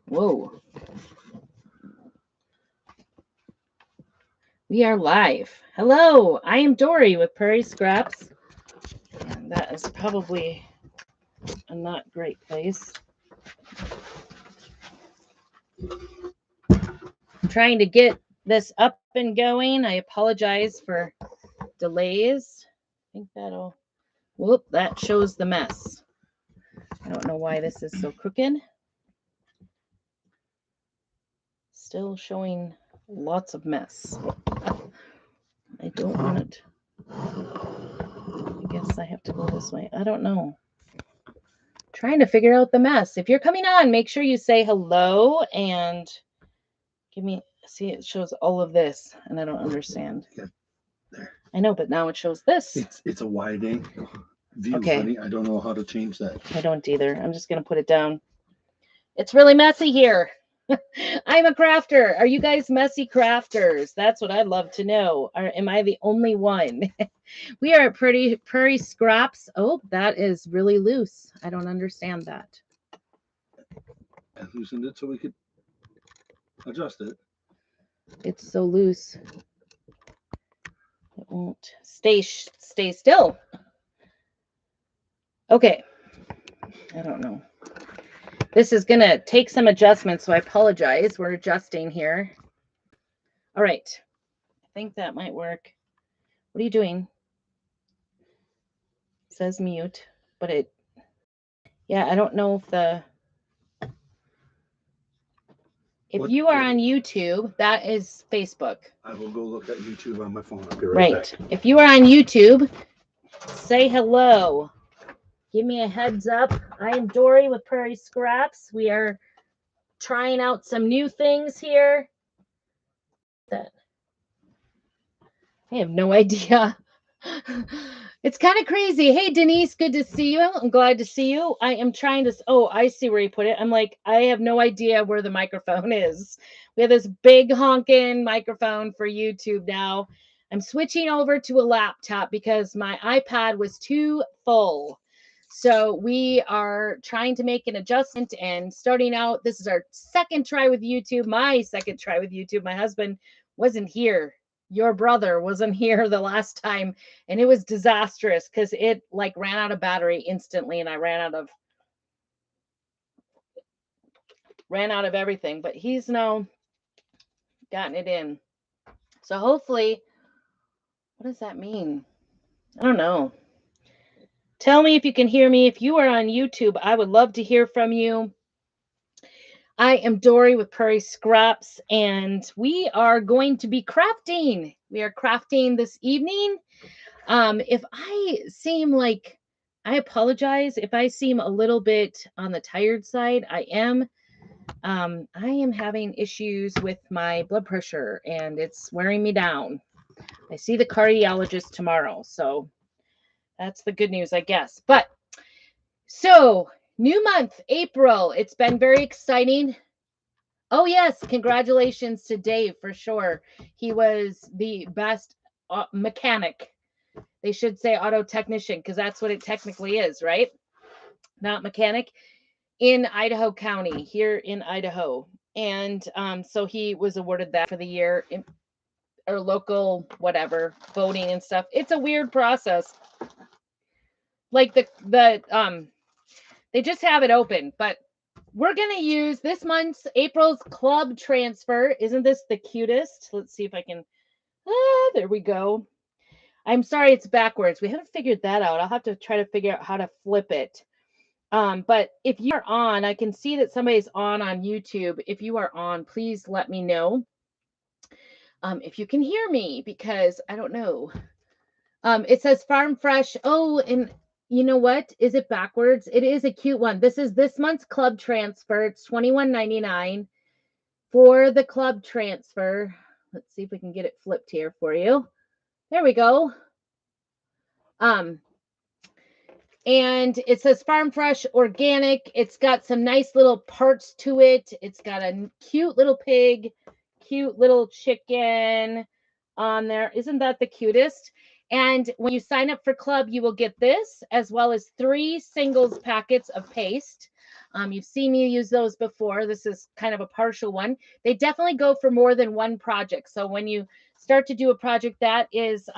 Whoa. We are live. Hello, I am Dory with Prairie Scraps. And that is probably a not great place. I'm trying to get this up and going. I apologize for delays. I think that'll, whoop, that shows the mess. I don't know why this is so crooked. Still showing lots of mess. I don't want it. I guess I have to go this way. I don't know. Trying to figure out the mess. If you're coming on, make sure you say hello and give me, see, it shows all of this and I don't understand. Yeah, there. I know, but now it shows this. It's a wide angle view, Okay. honey. I don't know how to change that. I don't either. I'm just going to put it down. It's really messy here. I'm a crafter. Are you guys messy crafters? That's what I'd love to know. Am I the only one? We are at Prairie Scraps. Oh, that is really loose. I don't understand that. I loosened it so we could adjust it. It's so loose. It won't stay still. Okay. I don't know. This is going to take some adjustments, so I apologize. We're adjusting here. All right. I think that might work. What are you doing? It says mute, but it, yeah, I don't know if you are on YouTube, that is Facebook. I will go look at YouTube on my phone. I'll be right back. If you are on YouTube, say hello. Give me a heads up. I am Dory with Prairie Scraps. We are trying out some new things here. That I have no idea. It's kind of crazy. Hey, Denise, good to see you. I'm glad to see you. I am trying to, oh, I see where you put it. I'm like, I have no idea where the microphone is. We have this big honking microphone for YouTube now. I'm switching over to a laptop because my iPad was too full. So we are trying to make an adjustment and starting out. This is our second try with YouTube. My second try with YouTube. My husband wasn't here. Your brother wasn't here the last time, and it was disastrous because it like ran out of battery instantly, and I ran out of everything. But he's now gotten it in. So hopefully, what does that mean? I don't know. Tell me if you can hear me. If you are on YouTube, I would love to hear from you. I am Dory with Prairie Scraps, and we are going to be crafting. We are crafting this evening. If I seem like, I apologize if I seem a little bit on the tired side. I am having issues with my blood pressure, and it's wearing me down. I see the cardiologist tomorrow, so that's the good news, I guess. But so, new month, April. It's been very exciting. Oh, yes. Congratulations to Dave for sure. He was the best mechanic. They should say auto technician because that's what it technically is, right? Not mechanic in Idaho County, here in Idaho. And so he was awarded that for the year in, or local, whatever, voting and stuff. It's a weird process. Like they just have it open, but we're going to use this month's April's club transfer. Isn't this the cutest? Let's see if I can. There we go. I'm sorry it's backwards. We haven't figured that out. I'll have to try to figure out how to flip it. But if you're on, I can see that somebody's on YouTube. If you are on, please let me know. If you can hear me, because I don't know. It says Farm Fresh. Oh, and you know what? Is it backwards? It is a cute one. This is this month's club transfer. It's $21.99 for the club transfer. Let's see if we can get it flipped here for you. There we go. And it says Farm Fresh Organic. It's got some nice little parts to it. It's got a cute little pig, cute little chicken on there. Isn't that the cutest? And when you sign up for club, you will get this as well as 3 singles packets of paste. You've seen me use those before. This is kind of a partial one. They definitely go for more than one project. So when you start to do a project, that is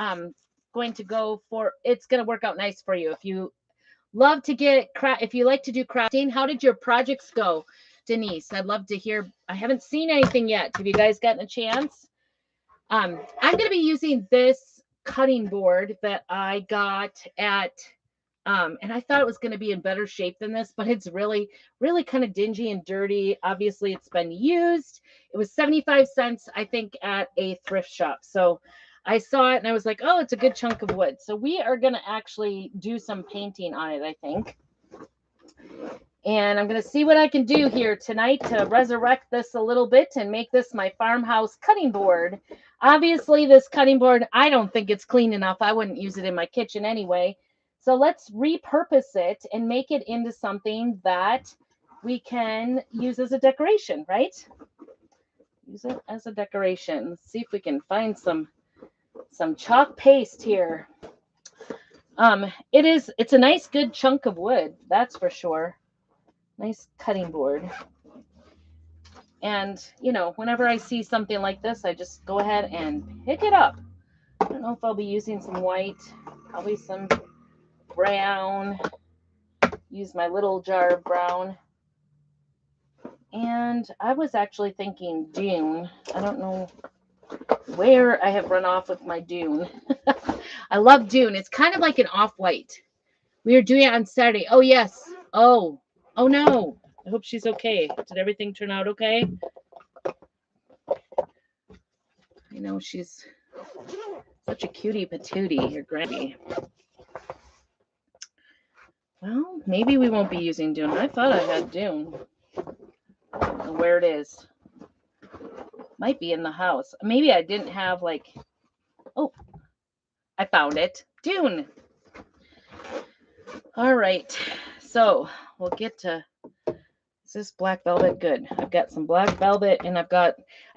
going to go for, it's going to work out nice for you. If you love to if you like to do crafting, how did your projects go, Denise? I'd love to hear. I haven't seen anything yet. Have you guys gotten a chance? I'm going to be using this cutting board that I got at, and I thought it was going to be in better shape than this, but it's really, really kind of dingy and dirty. Obviously, it's been used. It was 75 cents, I think, at a thrift shop. So I saw it and I was like, oh, it's a good chunk of wood. So we are going to actually do some painting on it, I think. And I'm going to see what I can do here tonight to resurrect this a little bit and make this my farmhouse cutting board. Obviously, this cutting board, I don't think it's clean enough. I wouldn't use it in my kitchen anyway. So let's repurpose it and make it into something that we can use as a decoration, right? Use it as a decoration. Let's see if we can find some chalk paste here. It's a nice good chunk of wood, that's for sure. Nice cutting board. And, you know, whenever I see something like this, I just go ahead and pick it up. I don't know if I'll be using some white, probably some brown. Use my little jar of brown. And I was actually thinking Dune. I don't know where I have run off with my Dune. I love Dune. It's kind of like an off-white. We are doing it on Saturday. Oh, yes. Oh no. I hope she's okay. Did everything turn out okay? I know she's such a cutie patootie, your granny. Well, maybe we won't be using Dune. I thought I had Dune. I don't know where it is. Might be in the house. Maybe I didn't have oh, I found it. Dune. All right. So we'll get to, is this black velvet? Good. I've got some black velvet and I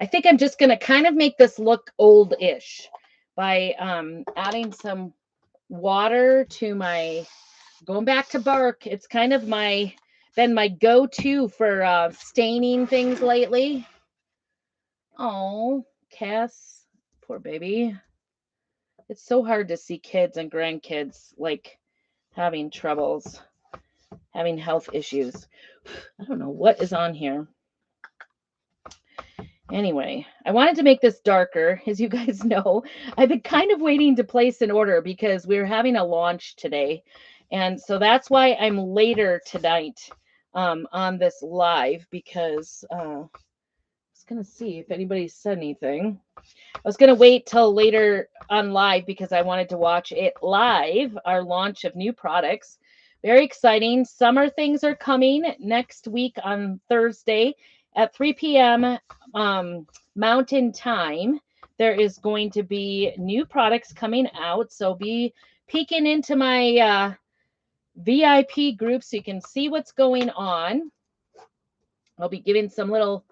think I'm just going to kind of make this look old-ish by adding some water to going back to bark. It's kind of been my go-to for staining things lately. Oh, Cass, poor baby. It's so hard to see kids and grandkids having troubles, having health issues. I don't know what is on here. Anyway, I wanted to make this darker. As you guys know, I've been kind of waiting to place an order because we're having a launch today. And so that's why I'm later tonight on this live, because I was going to see if anybody said anything. I was going to wait till later on live because I wanted to watch it live, our launch of new products. Very exciting. Summer things are coming next week on Thursday at 3 p.m. Mountain Time. There is going to be new products coming out. So be peeking into my VIP group so you can see what's going on. I'll be giving some little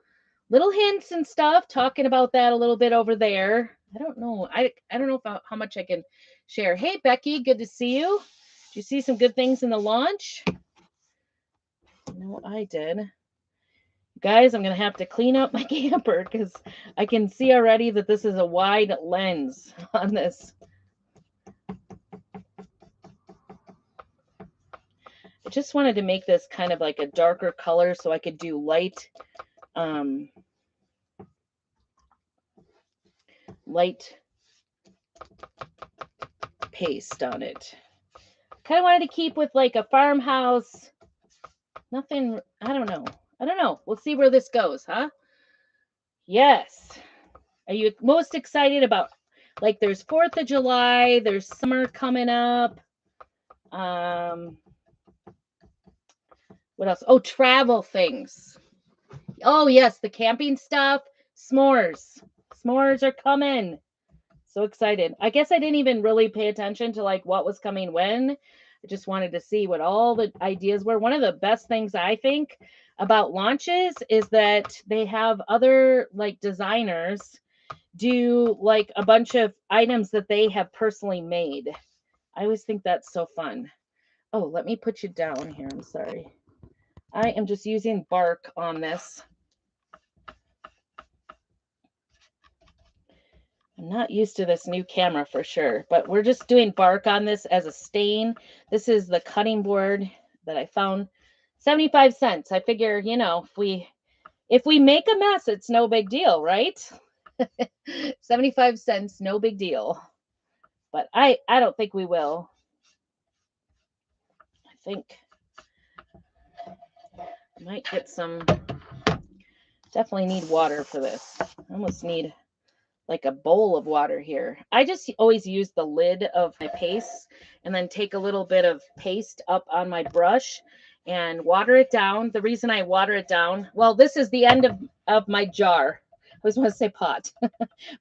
hints and stuff, talking about that a little bit over there. I don't know. I don't know how much I can share. Hey, Becky, good to see you. Did you see some good things in the launch? No, I did. Guys, I'm going to have to clean up my camper because I can see already that this is a wide lens on this. I just wanted to make this kind of like a darker color so I could do light paste on it. Kind of wanted to keep with like a farmhouse. Nothing, I don't know. We'll see where this goes, huh? Yes. Are you most excited about, there's 4th of July, there's summer coming up. What else? Oh, travel things. Oh, yes, the camping stuff. S'mores. S'mores are coming. So excited. I guess I didn't even really pay attention to what was coming when. I just wanted to see what all the ideas were. One of the best things I think about launches is that they have other designers do a bunch of items that they have personally made. I always think that's so fun. Oh, let me put you down here. I'm sorry. I am just using bark on this. I'm not used to this new camera for sure, but we're just doing bark on this as a stain. This is the cutting board that I found, 75 cents. I figure, you know, if we make a mess, it's no big deal, right? 75 cents, no big deal. But I don't think we will. I think I might get some, definitely need water for this. I almost need like a bowl of water here. I just always use the lid of my paste and then take a little bit of paste up on my brush and water it down. The reason I water it down, well, this is the end of my jar. I always want to say pot,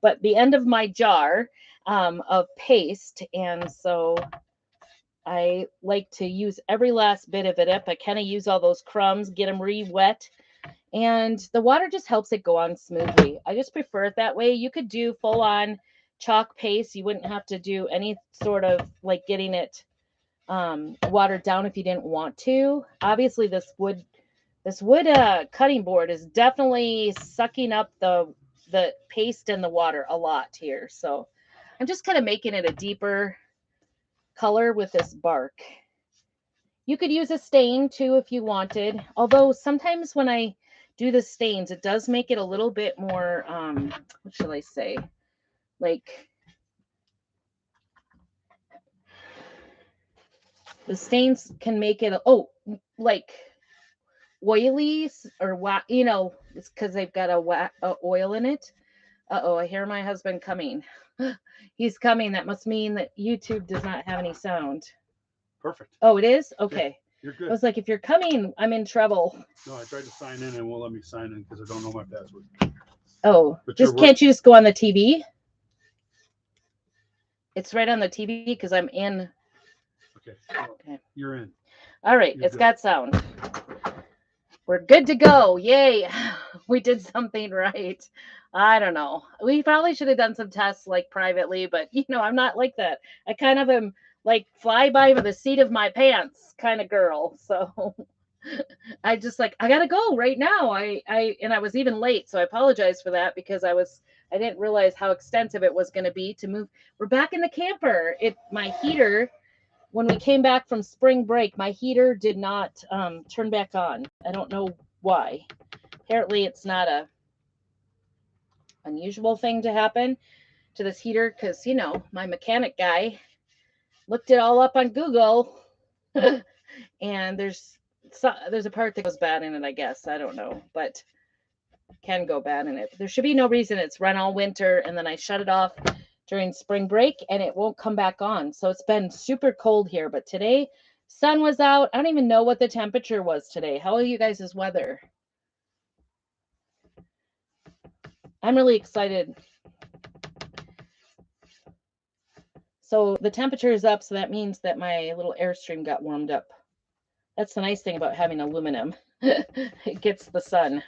but the end of my jar of paste. And so I like to use every last bit of it up. I kind of use all those crumbs, get them re-wet. And the water just helps it go on smoothly. I just prefer it that way. You could do full on chalk paste. You wouldn't have to do any sort of like getting it watered down if you didn't want to. Obviously, this wood cutting board is definitely sucking up the paste and the water a lot here. So I'm just kind of making it a deeper color with this bark. You could use a stain too if you wanted. Although sometimes when I do the stains, it does make it a little bit more, what shall I say? Like the stains can make it, like oily or, you know, it's because they've got a oil in it. Uh-oh, I hear my husband coming. He's coming. That must mean that YouTube does not have any sound. Perfect. Oh, it is? Okay. Yeah, you're good. I was like, if you're coming, I'm in trouble. No, I tried to sign in and won't let me sign in because I don't know my password. Oh, But can't you just go on the TV? It's right on the TV because I'm in. Okay. Okay. You're in. All right. It's got sound. We're good to go. Yay. We did something right. I don't know. We probably should have done some tests like privately, but you know, I'm not like that. I kind of am like fly by with the seat of my pants kind of girl. So I just like, I gotta go right now. I was even late, so I apologize for that because I didn't realize how extensive it was going to be to move. We're back in the camper. My heater, when we came back from spring break, my heater did not turn back on. I don't know why. Apparently, it's not a unusual thing to happen to this heater because, you know, my mechanic guy looked it all up on Google, and there's a part that goes bad in it, I guess. I don't know, but can go bad in it. There should be no reason. It's run all winter, and then I shut it off during spring break, and it won't come back on. So it's been super cold here, but today sun was out. I don't even know what the temperature was today. How are you guys' weather? I'm really excited. So the temperature is up, so that means that my little Airstream got warmed up. That's the nice thing about having aluminum. It gets the sun.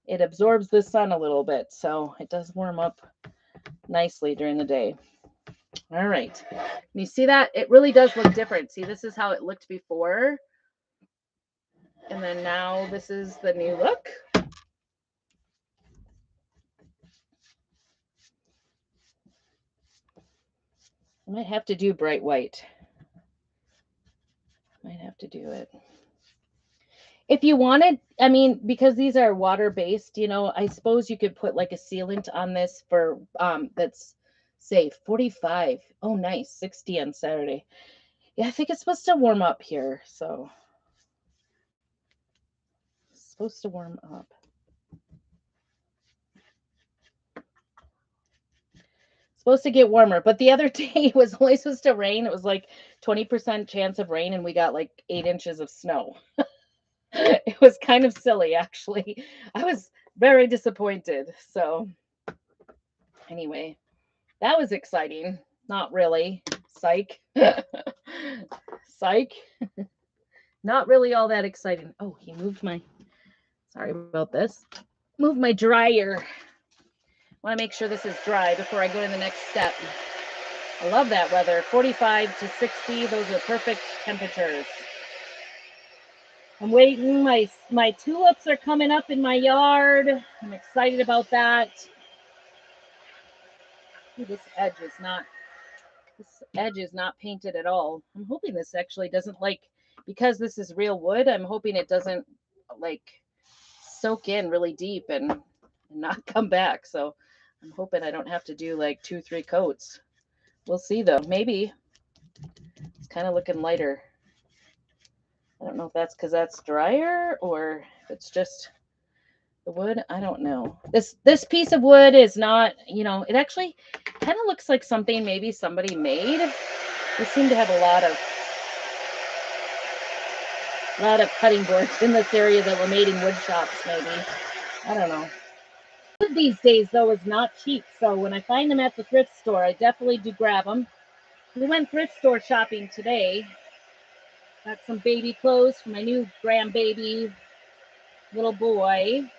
It absorbs the sun a little bit, so it does warm up nicely during the day. All right. You see that? It really does look different. See, this is how it looked before. And then now this is the new look. I might have to do bright white. Might have to do it. If you wanted, I mean, because these are water-based, you know, I suppose you could put like a sealant on this for that's safe. 45. Oh, nice. 60 on Saturday. Yeah, I think it's supposed to warm up here, so it's supposed to warm up. Supposed to get warmer, but the other day it was only supposed to rain. It was like 20% chance of rain, and we got like 8 inches of snow. It was kind of silly, actually. I was very disappointed. So anyway, that was exciting. Not really. Psych. Psych. Not really all that exciting. Oh, he moved my, sorry about this. Move my dryer. Want to make sure this is dry before I go to the next step. I love that weather. 45 to 60. Those are perfect temperatures. I'm waiting. My tulips are coming up in my yard. I'm excited about that. Ooh, this edge is not painted at all. I'm hoping this actually doesn't because this is real wood, I'm hoping it doesn't soak in really deep and not come back. So I'm hoping I don't have to do 2-3 coats. We'll see though. Maybe it's kind of looking lighter. I don't know if that's because that's drier or if it's just the wood. I don't know. This piece of wood is not, it actually kind of looks like something maybe somebody made. We seem to have a lot of cutting boards in this area that were made in wood shops, maybe. I don't know. Wood these days, though, is not cheap. So when I find them at the thrift store, I definitely do grab them. We went thrift store shopping today. Got some baby clothes for my new grandbaby little boy.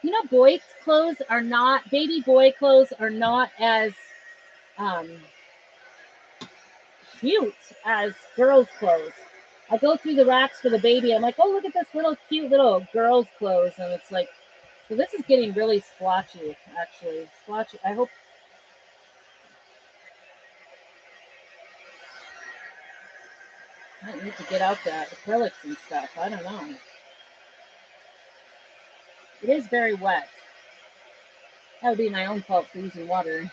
Baby boy clothes are not as cute as girls' clothes. I go through the racks for the baby. I'm like, oh, look at this little cute little girl's clothes. And it's like, so this is getting really splotchy, actually. Splotchy. I hope. I need to get out the acrylics and stuff. I don't know. It is very wet. That would be my own fault for using water.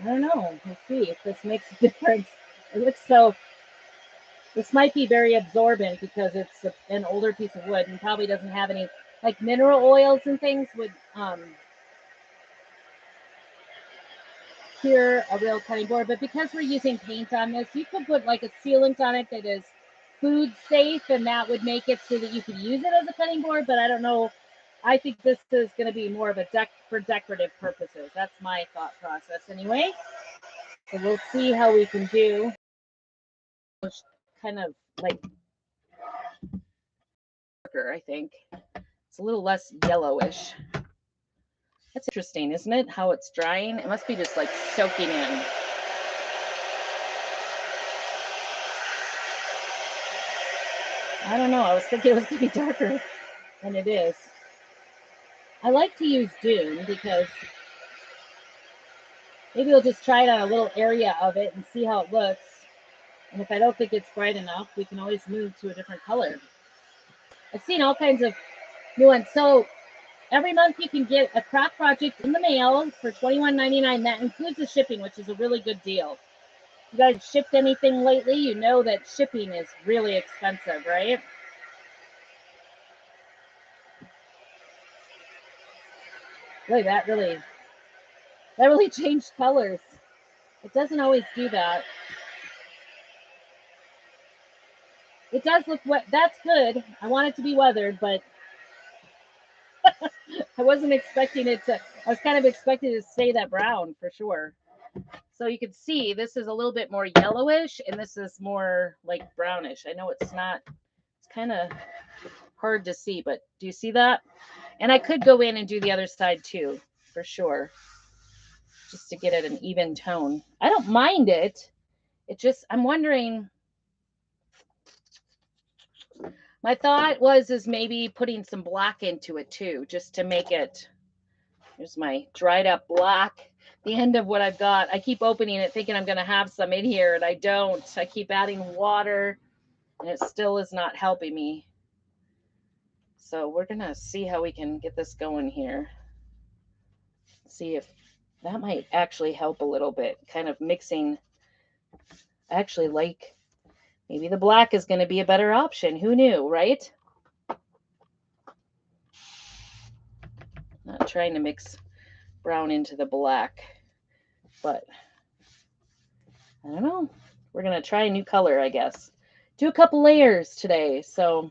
I don't know. We'll see if this makes a difference. It looks so. This might be very absorbent because it's an older piece of wood and probably doesn't have any mineral oils and things would cure a real cutting board. But because we're using paint on this, you could put a sealant on it that is food safe, and that would make it so that you could use it as a cutting board. But I don't know. I think this is going to be more of a for decorative purposes. That's my thought process anyway. So we'll see how we can do. Kind of darker, I think. It's a little less yellowish. That's interesting, isn't it? How it's drying. It must be just soaking in. I don't know. I was thinking it was going to be darker than it is. I like to use Dune because maybe we'll just try it on a little area of it and see how it looks. And if I don't think it's bright enough, we can always move to a different color. I've seen all kinds of new ones. So every month you can get a craft project in the mail for $21.99. That includes the shipping, which is a really good deal. You guys shipped anything lately? You know that shipping is really expensive, right? Boy, that really changed colors. It doesn't always do that. It does look wet. That's good. I want it to be weathered, but I wasn't expecting it to. I was kind of expecting it to stay that brown for sure. So you can see this is a little bit more yellowish and this is more brownish. I know it's not, it's kind of hard to see, but do you see that? And I could go in and do the other side too, for sure, just to get it an even tone. I don't mind it. It just, I'm wondering, my thought is maybe putting some black into it too, just to make it, here's my dried up black, the end of what I've got. I keep opening it thinking I'm going to have some in here and I don't. I keep adding water and it still is not helping me. So we're going to see how we can get this going here. See if that might actually help a little bit, kind of mixing. I actually like, maybe the black is going to be a better option. Who knew, right? Not trying to mix brown into the black, but I don't know. We're going to try a new color, I guess. Do a couple layers today. So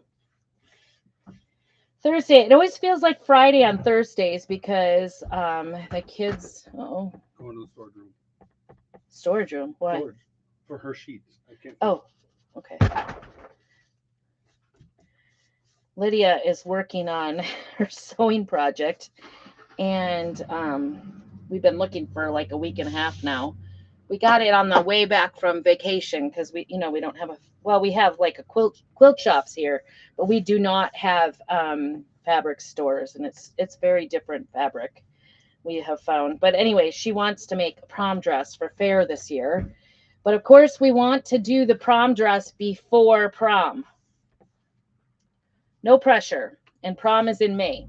Thursday, it always feels like Friday on Thursdays because the kids, going to the storage room. Storage room? What? Storage for her sheets. I can't. Oh, okay. Lydia is working on her sewing project, and we've been looking for a week and a half now We got it on the way back from vacation because we don't have we have like a quilt shops here, but we do not have fabric stores, and it's very different fabric we have found. But anyway, she wants to make a prom dress for fair this year. But of course, we want to do the prom dress before prom. No pressure. And prom is in May.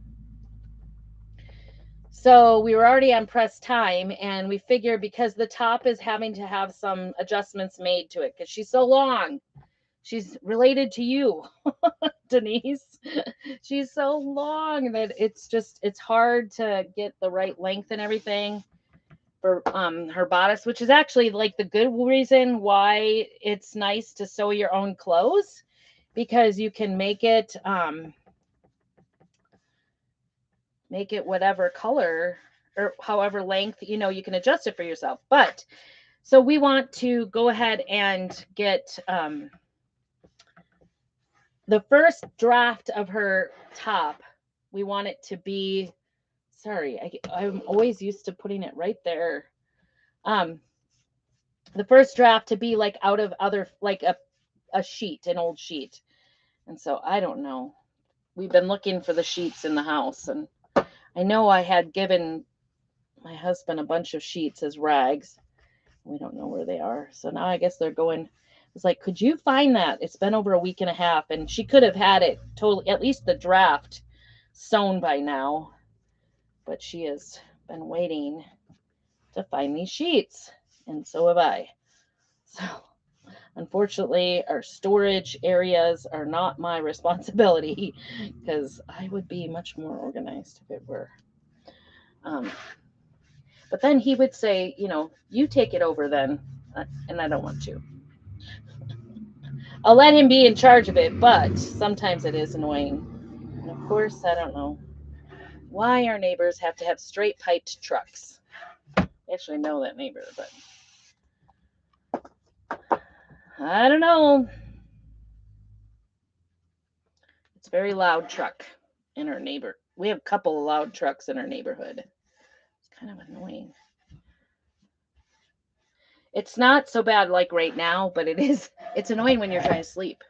So we were already on press time, and we figured because the top is having to have some adjustments made to it because she's so long. She's related to you, Denise. She's so long that it's hard to get the right length and everything for her bodice, which is actually like the good reason why it's nice to sew your own clothes, because you can make it whatever color or however length, you can adjust it for yourself. But so we want to go ahead and get the first draft of her top. We want it to be, sorry, I'm always used to putting it right there. The first draft to be like out of other, like a sheet, an old sheet. And so I don't know. We've been looking for the sheets in the house, and I know I had given my husband a bunch of sheets as rags. We don't know where they are. So now I guess they're going. It's like, could you find that? It's been over a week and a half, and she could have had it totally, at least the draft, sewn by now. But she has been waiting to find these sheets, and so have I. So unfortunately, our storage areas are not my responsibility, because I would be much more organized if it were. But then he would say, you take it over then, and I don't want to. I'll let him be in charge of it, but sometimes it is annoying. And of course, I don't know why our neighbors have to have straight piped trucks. I actually know that neighbor, but I don't know. It's a very loud truck in our neighbor. We have a couple of loud trucks in our neighborhood. It's kind of annoying. It's not so bad like right now, but it's annoying when you're trying to sleep.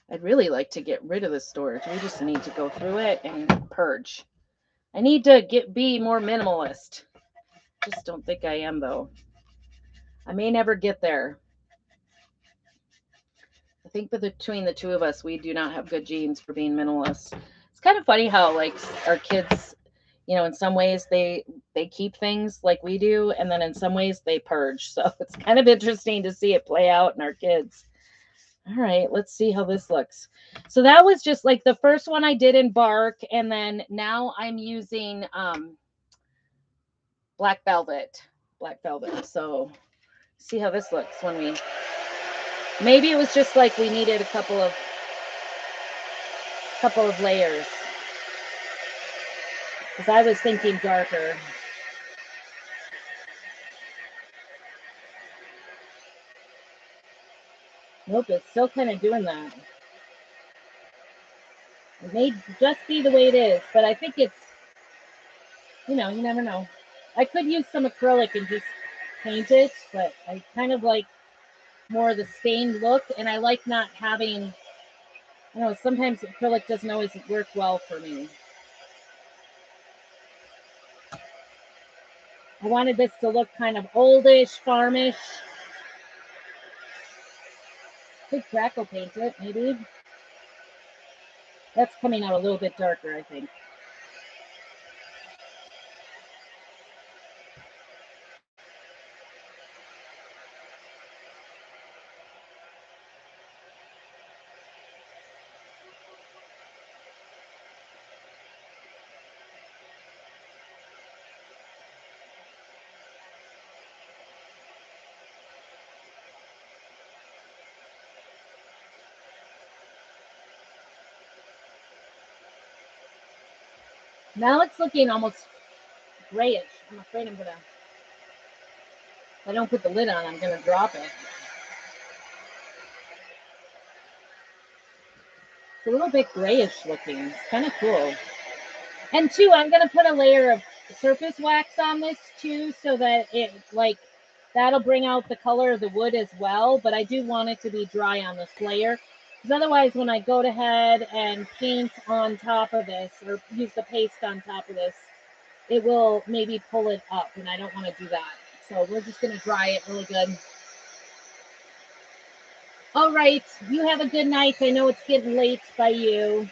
I'd really like to get rid of the storage. We just need to go through it and purge. I need to be more minimalist. Just don't think I am, though. I may never get there. I think between the two of us, we do not have good genes for being minimalist. It's kind of funny how, like, our kids, in some ways they keep things like we do, and then in some ways they purge. So it's kind of interesting to see it play out in our kids. All right, let's see how this looks. So that was just like the first one I did in bark, and then now I'm using black velvet. So see how this looks when we, maybe it was just like we needed a couple of layers, because I was thinking darker. Nope, it's still kind of doing that. It may just be the way it is, but I think it's, you never know. I could use some acrylic and just paint it, but I kind of like more of the stained look, and I like not having, sometimes acrylic doesn't always work well for me. I wanted this to look kind of oldish, farmish. Could crackle paint it, maybe. That's coming out a little bit darker, I think. Now it's looking almost grayish. I'm afraid if I don't put the lid on, I'm gonna drop it. It's a little bit grayish looking. It's kind of cool. And two, I'm gonna put a layer of surface wax on this too, so that it like that'll bring out the color of the wood as well. But I do want it to be dry on this layer, because otherwise when I go ahead and paint on top of this or use the paste on top of this, it will maybe pull it up, and I don't want to do that. So we're just going to dry it really good. All right, you have a good night. I know it's getting late by you.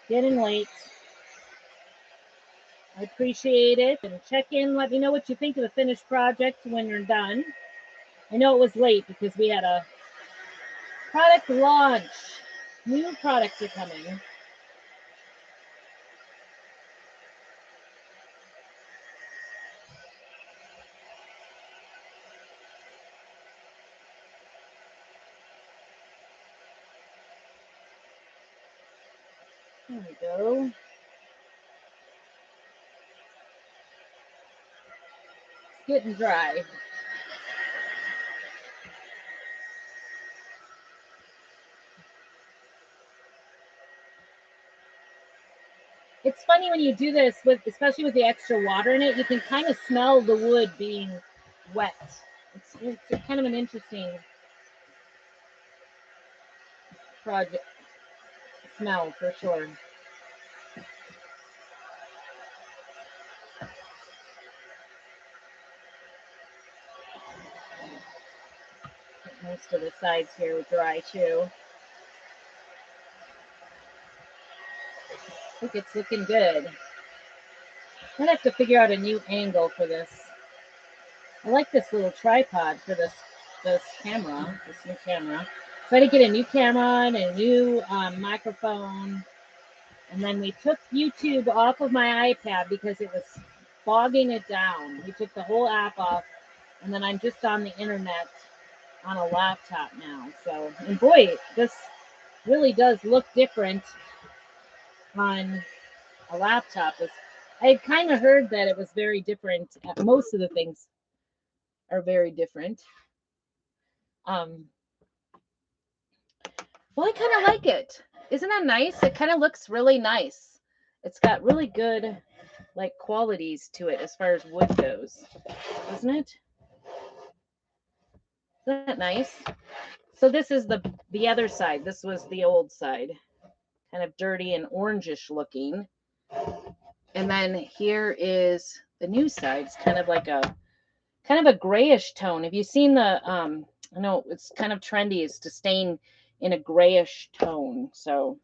Getting late. I appreciate it. And check in. Let me know what you think of the finished project when you're done. I know it was late because we had a product launch. New products are coming. There we go. It's getting dry. It's funny when you do this, with especially with the extra water in it, you can kind of smell the wood being wet. It's kind of an interesting project smell for sure. Most of the sides here are dry too. I think it's looking good. I'm gonna have to figure out a new angle for this. I like this little tripod for this camera, this new camera. So I had to get a new camera and a new microphone. And then we took YouTube off of my iPad because it was bogging it down. We took the whole app off, and then I'm just on the internet on a laptop now. So, and boy, this really does look different on a laptop. I had kind of heard that it was very different. Most of the things are very different. Well, I kind of like it. Isn't that nice? It kind of looks really nice. It's got really good like qualities to it as far as wood goes, doesn't it? Isn't that nice? So this is the other side. This was the old side, kind of dirty and orangish looking. And then here is the new side. It's kind of like a grayish tone. Have you seen the I know it's kind of trendy is to stain in a grayish tone. So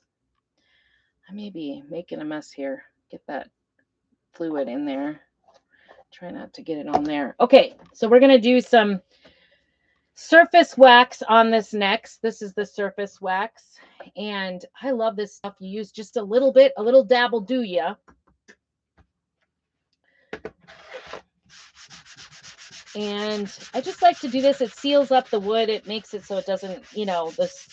I may be making a mess here. Get that fluid in there. Try not to get it on there. Okay, so we're going to do some surface wax on this next. This is the surface wax. And I love this stuff. You use just a little bit, a little dab will do ya. And I just like to do this. It seals up the wood. It makes it so it doesn't, this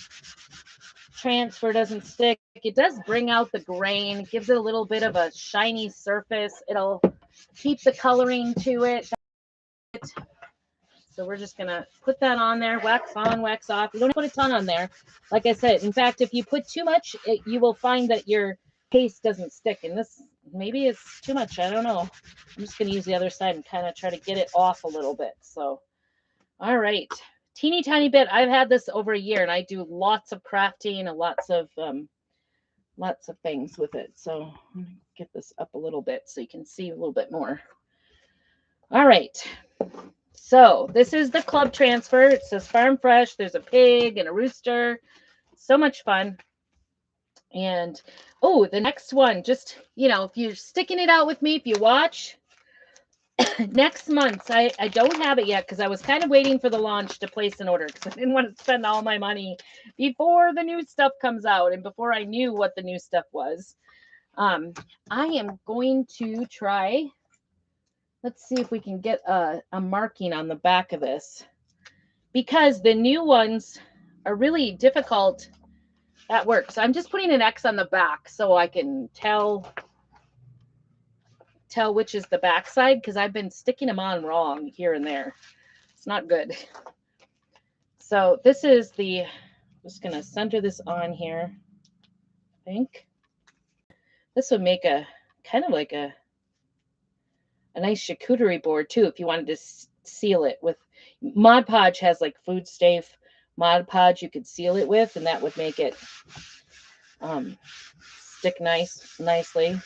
transfer doesn't stick. It does bring out the grain. It gives it a little bit of a shiny surface. It'll keep the coloring to it. So we're just going to put that on there, wax on, wax off. You don't put a ton on there. Like I said, in fact, if you put too much, you will find that your paste doesn't stick. And this maybe is too much. I don't know. I'm just going to use the other side and kind of try to get it off a little bit. So, all right. Teeny tiny bit. I've had this over a year, and I do lots of crafting and lots of things with it. So I'm going to get this up a little bit so you can see a little bit more. All right. So this is the club transfer. It says farm fresh. There's a pig and a rooster. So much fun. And oh, the next one, just, if you're sticking it out with me, if you watch next month, I don't have it yet because I was kind of waiting for the launch to place an order because I didn't want to spend all my money before the new stuff comes out and before I knew what the new stuff was. I am going to try. Let's see if we can get a marking on the back of this, because the new ones are really difficult at work. So I'm just putting an X on the back so I can tell which is the back side, because I've been sticking them on wrong here and there. It's not good. So this is I'm just going to center this on here. I think this would make a kind of like a nice charcuterie board too, if you wanted to seal it with. Mod Podge has like food safe Mod Podge you could seal it with, and that would make it stick nicely.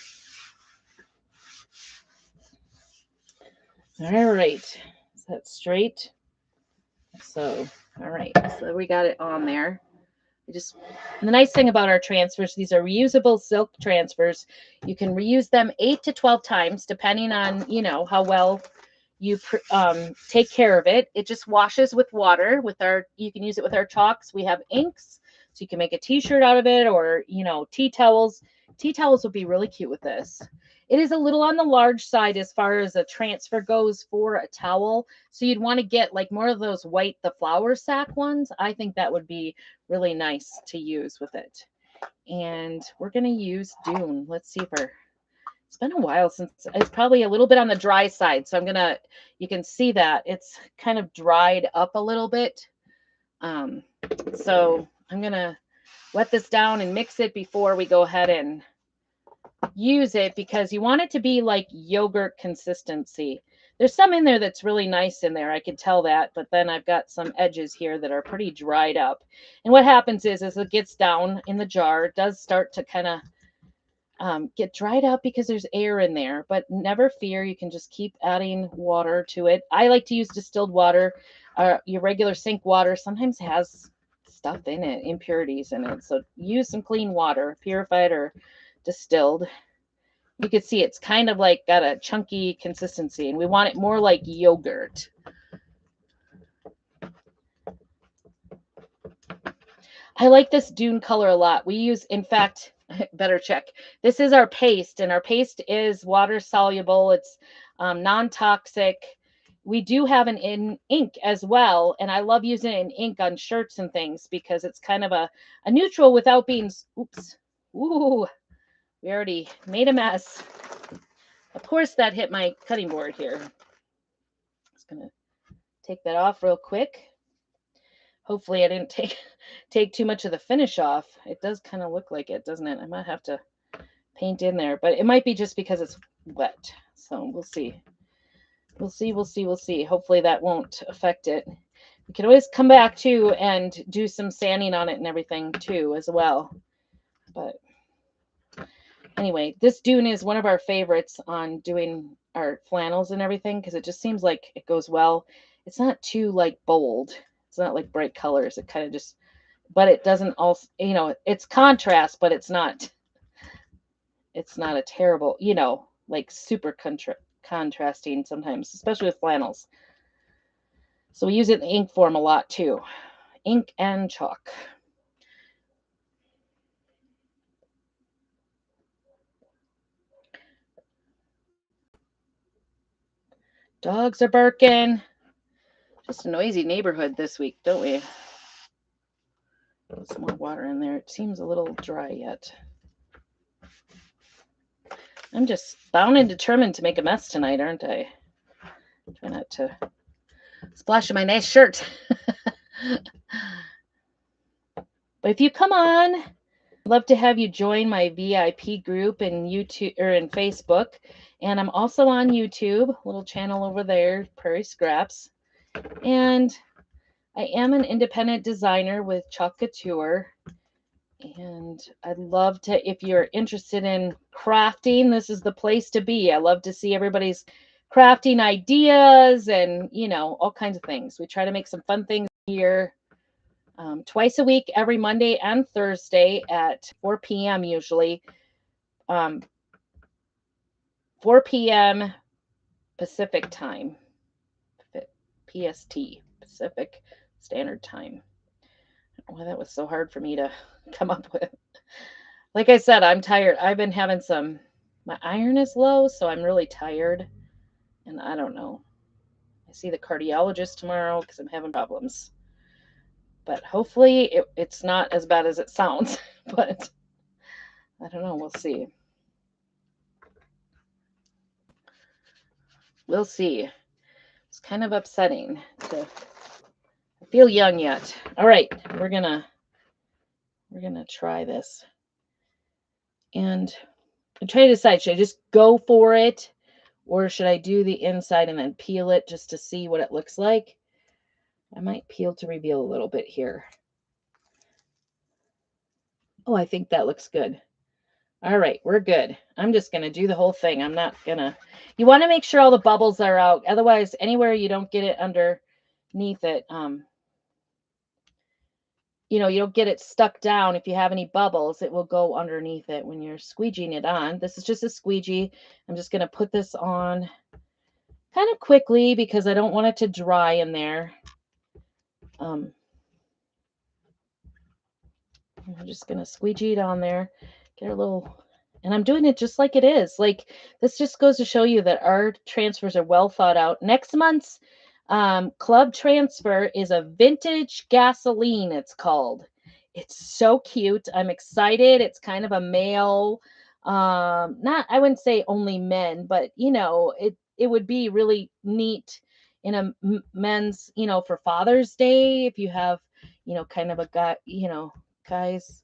All right, is that straight? So, all right, so we got it on there. And the nice thing about our transfers, these are reusable silk transfers. You can reuse them 8 to 12 times, depending on, how well you take care of it. It just washes with water. You can use it with our chalks. We have inks, so you can make a t-shirt out of it, or, tea towels. Tea towels would be really cute with this. It is a little on the large side as far as a transfer goes for a towel. So you'd want to get like more of those white, the flour sack ones. I think that would be really nice to use with it. And we're going to use Dune. Let's see if it's been a while since, it's probably a little bit on the dry side. So you can see that it's kind of dried up a little bit. So I'm going to wet this down and mix it before we go ahead and use it, because you want it to be like yogurt consistency. There's some in there that's really nice in there. I can tell that, but then I've got some edges here that are pretty dried up. And what happens is as it gets down in the jar, it does start to kind of get dried up because there's air in there, but never fear. You can just keep adding water to it. I like to use distilled water. Your regular sink water sometimes has stuff in it, impurities in it. So use some clean water, purified or distilled. You can see it's kind of like got a chunky consistency, and we want it more like yogurt. I like this Dune color a lot. We use, in fact, better check. This is our paste, and our paste is water soluble. It's non-toxic. We do have an ink as well, and I love using it in ink on shirts and things because it's kind of a neutral without being, oops, ooh, we already made a mess. Of course, that hit my cutting board here. Just gonna take that off real quick. Hopefully I didn't take too much of the finish off. It does kind of look like it, doesn't it? I might have to paint in there, but it might be just because it's wet. So we'll see. We'll see. Hopefully that won't affect it. We can always come back too and do some sanding on it and everything too as well. But anyway, this Dune is one of our favorites on doing our flannels and everything because it just seems like it goes well. It's not too like bold. It's not like bright colors. It kind of just, but it doesn't also, it's contrast, but it's not a terrible, like super contrasting sometimes, especially with flannels. So we use it in ink form a lot too. Ink and chalk. Dogs are barking. Just a noisy neighborhood this week, don't we? Put some more water in there. It seems a little dry yet. I'm just bound and determined to make a mess tonight, aren't I? Try not to splash in my nice shirt. But if you come on, I'd love to have you join my VIP group in YouTube or in Facebook. And I'm also on YouTube, little channel over there, Prairie Scraps. And I am an independent designer with Chalk Couture. And I'd love to, if you're interested in crafting, this is the place to be. I love to see everybody's crafting ideas and, all kinds of things. We try to make some fun things here twice a week, every Monday and Thursday at 4 p.m. usually. 4 p.m. Pacific time. PST, Pacific Standard Time. I don't know why that was so hard for me to come up with. Like I said, I'm tired. I've been having my iron is low, so I'm really tired. And I don't know. I see the cardiologist tomorrow because I'm having problems. But hopefully it's not as bad as it sounds. But I don't know. We'll see. We'll see. It's kind of upsetting to feel young yet. All right, we're gonna try this. And I'm trying to decide, should I just go for it or should I do the inside and then peel it just to see what it looks like? I might peel to reveal a little bit here. Oh, I think that looks good. All right, we're good. I'm just going to do the whole thing. I'm not going to, you want to make sure all the bubbles are out. Otherwise, anywhere you don't get it underneath it, you know, you don't get it stuck down. If you have any bubbles, it will go underneath it when you're squeegeeing it on. This is just a squeegee. I'm just going to put this on kind of quickly because I don't want it to dry in there. I'm just going to squeegee it on there, get a little, and I'm doing it just like it is. Like, this just goes to show you that our transfers are well thought out. Next month's club transfer is a vintage gasoline, it's called. It's so cute. I'm excited. It's kind of a male, not, I wouldn't say only men, but you know, it would be really neat in a men's, you know, for Father's Day, if you have, you know, kind of a guy, you know, guys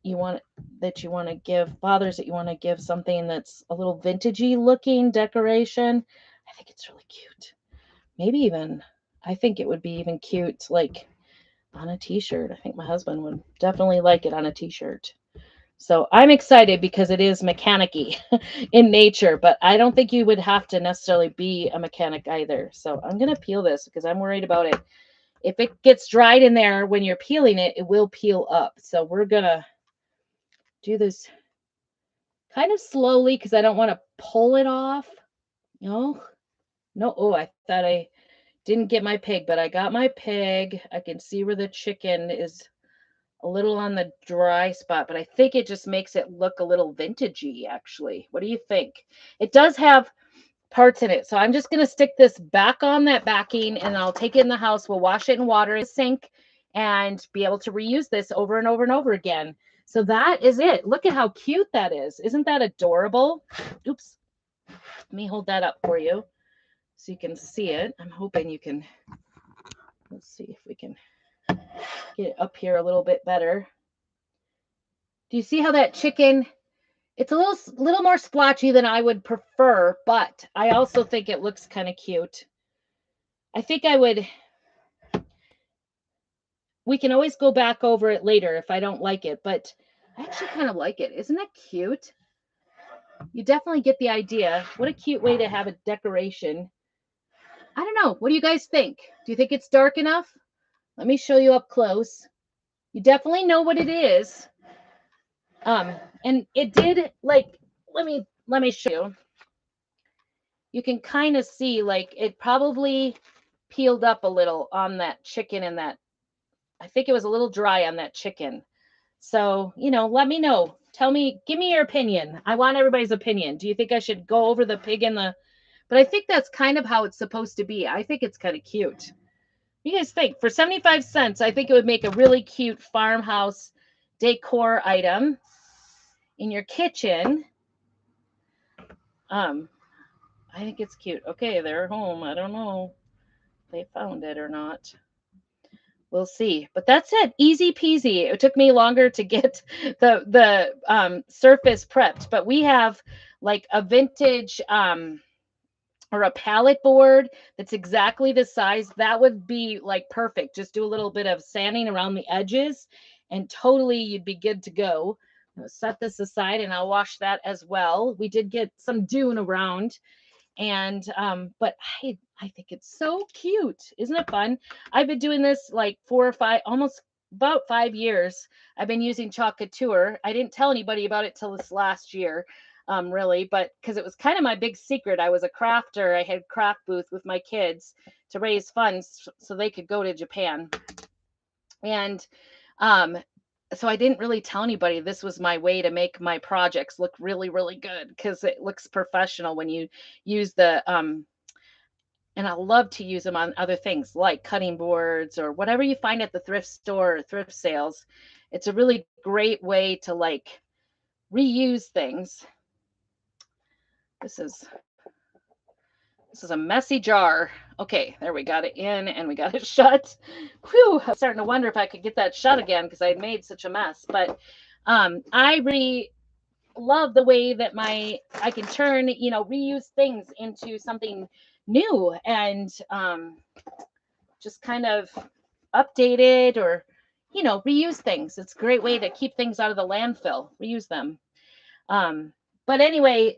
you want to give fathers that you want to give something that's a little vintagey looking decoration. I think it's really cute. Maybe even, I think it would be even cute like on a t-shirt. I think my husband would definitely like it on a t-shirt. So I'm excited because it is mechanic-y in nature, but I don't think you would have to necessarily be a mechanic either. So I'm going to peel this because I'm worried about it. If it gets dried in there when you're peeling it, it will peel up. So we're going to do this kind of slowly because I don't want to pull it off. No, no. Oh, I thought I didn't get my pig, but I got my pig. I can see where the chicken is a little on the dry spot, but I think it just makes it look a little vintagey, actually. What do you think? It does have parts in it. So I'm just going to stick this back on that backing and I'll take it in the house. We'll wash it in water in the sink and be able to reuse this over and over and over again. So that is it. Look at how cute that is. Isn't that adorable? Oops. Let me hold that up for you so you can see it. I'm hoping you can, let's see if we can get it up here a little bit better. Do you see how that chicken, it's a little more splotchy than I would prefer, but I also think it looks kind of cute. I think we can always go back over it later if I don't like it, but I actually kind of like it. Isn't that cute? You definitely get the idea. What a cute way to have a decoration. I don't know. What do you guys think? Do you think it's dark enough? Let me show you up close. You definitely know what it is. And it did like, let me show you. You can kind of see like it probably peeled up a little on that chicken and that, I think it was a little dry on that chicken. So, you know, let me know. Tell me, give me your opinion. I want everybody's opinion. Do you think I should go over the pig and the, but I think that's kind of how it's supposed to be. I think it's kind of cute. What do you guys think? For 75 cents, I think it would make a really cute farmhouse decor item in your kitchen. I think it's cute. Okay, they're home. I don't know if they found it or not. We'll see. But that's it. Easy peasy. It took me longer to get the surface prepped, but we have like a vintage or a pallet board that's exactly the size. That would be like perfect. Just do a little bit of sanding around the edges and totally you'd be good to go. I'll set this aside and I'll wash that as well. We did get some dune around. And but I think it's so cute. Isn't it fun? I've been doing this like 4 or 5, almost about 5 years. I've been using Chalk Couture. I didn't tell anybody about it till this last year, really, but because it was kind of my big secret. I was a crafter. I had craft booth with my kids to raise funds so they could go to Japan. And so I didn't really tell anybody this was my way to make my projects look really, really good because it looks professional when you use the and I love to use them on other things like cutting boards or whatever you find at the thrift store or thrift sales. It's a really great way to like reuse things. This is a messy jar. Okay, there we got it in and we got it shut. Whew, I'm starting to wonder if I could get that shut again because I had made such a mess. But I really love the way that I can turn, reuse things into something new and just kind of update it or, reuse things. It's a great way to keep things out of the landfill, reuse them. But anyway,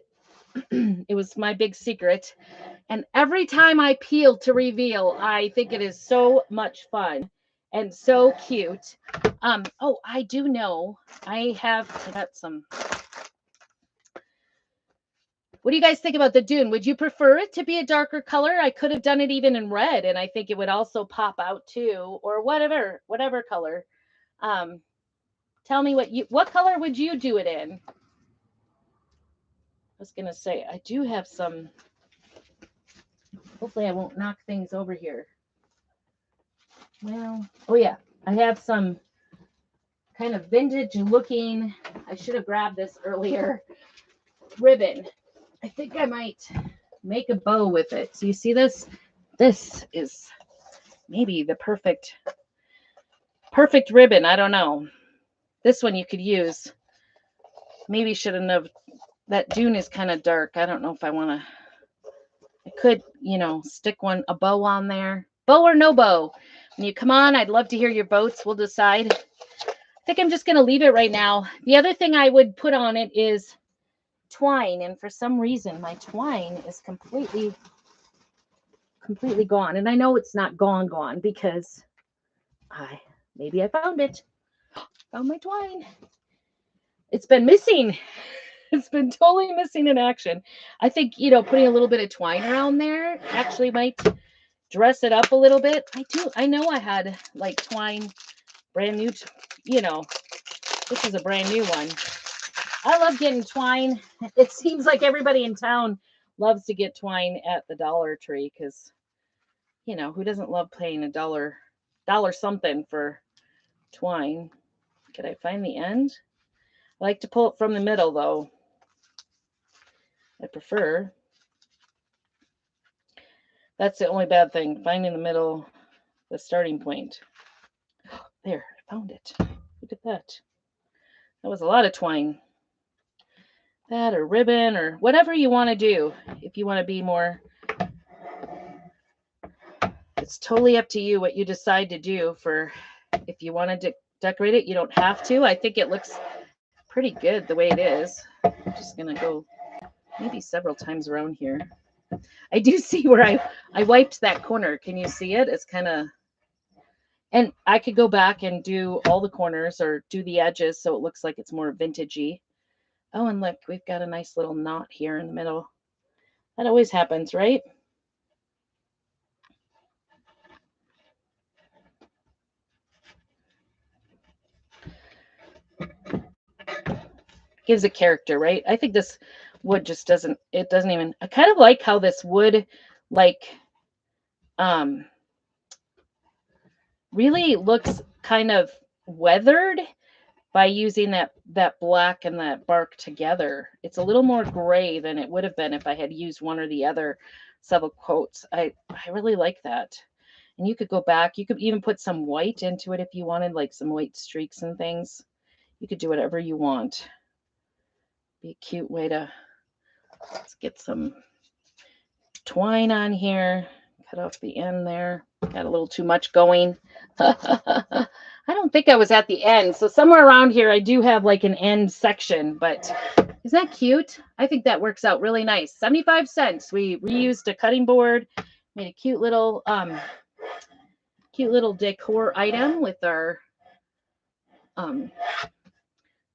it was my big secret. And every time I peel to reveal, I think it is so much fun and so cute. Oh, I do know I got some. What do you guys think about the dune? Would you prefer it to be a darker color? I could have done it even in red, and I think it would also pop out too, or whatever color. Tell me what color would you do it in? I was gonna say I do have some. Hopefully I won't knock things over here. Well, oh yeah, I have some kind of vintage looking. I should have grabbed this earlier. Ribbon. I think I might make a bow with it. So you see this? This is maybe the perfect ribbon. I don't know. This one you could use. Maybe shouldn't have. That dune is kind of dark. I don't know if I want to. I could, stick a bow on there. Bow or no bow? When you come on, I'd love to hear your votes. We'll decide. I think I'm just going to leave it right now. The other thing I would put on it is twine. And for some reason, my twine is completely gone. And I know it's not gone because maybe I found it. Found my twine. It's been missing. It's been totally missing in action. I think, putting a little bit of twine around there actually might dress it up a little bit. I know I had like twine brand new, this is a brand new one. I love getting twine. It seems like everybody in town loves to get twine at the Dollar Tree because, who doesn't love paying $1 something for twine? Could I find the end? I like to pull it from the middle though. I prefer. That's the only bad thing, finding the middle, the starting point. There, I found it. Look at that. That was a lot of twine. That or ribbon or whatever you want to do. If you want to be more, it's totally up to you what you decide to do for, if you want to decorate it, you don't have to. I think it looks pretty good the way it is. I'm just going to go maybe several times around here. I do see where I wiped that corner. Can you see it? It's kind of, and I could go back and do all the corners or do the edges so it looks like it's more vintagey. Oh, and look, we've got a nice little knot here in the middle. That always happens, right? Gives a character, right? I think this wood just doesn't even, I kind of like how this wood really looks kind of weathered by using that black and that bark together. It's a little more gray than it would have been if I had used one or the other several coats. I really like that. And you could go back, you could even put some white into it if you wanted, like some white streaks and things. You could do whatever you want. Be a cute way to, let's get some twine on here. Cut off the end there. Got a little too much going. I don't think I was at the end. So somewhere around here, I do have like an end section, but isn't that cute? I think that works out really nice. 75 cents. We reused a cutting board, made a cute little decor item with our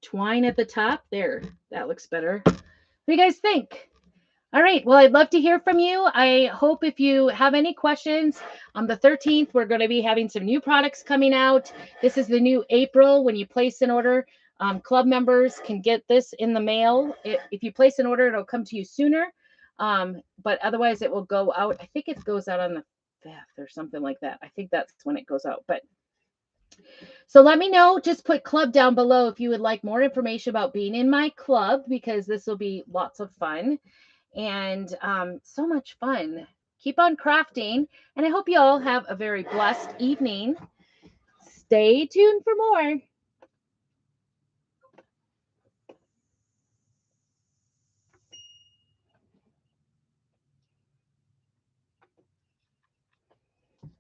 twine at the top. There, that looks better. What do you guys think? All right. Well, I'd love to hear from you. I hope if you have any questions, on the 13th, we're going to be having some new products coming out. This is the new April. When you place an order, club members can get this in the mail. If you place an order, it'll come to you sooner. But otherwise, it will go out. I think it goes out on the 5th or something like that. I think that's when it goes out. But so let me know. Just put club down below if you would like more information about being in my club, because this will be lots of fun. And so much fun. Keep on crafting. And I hope you all have a very blessed evening. Stay tuned for more.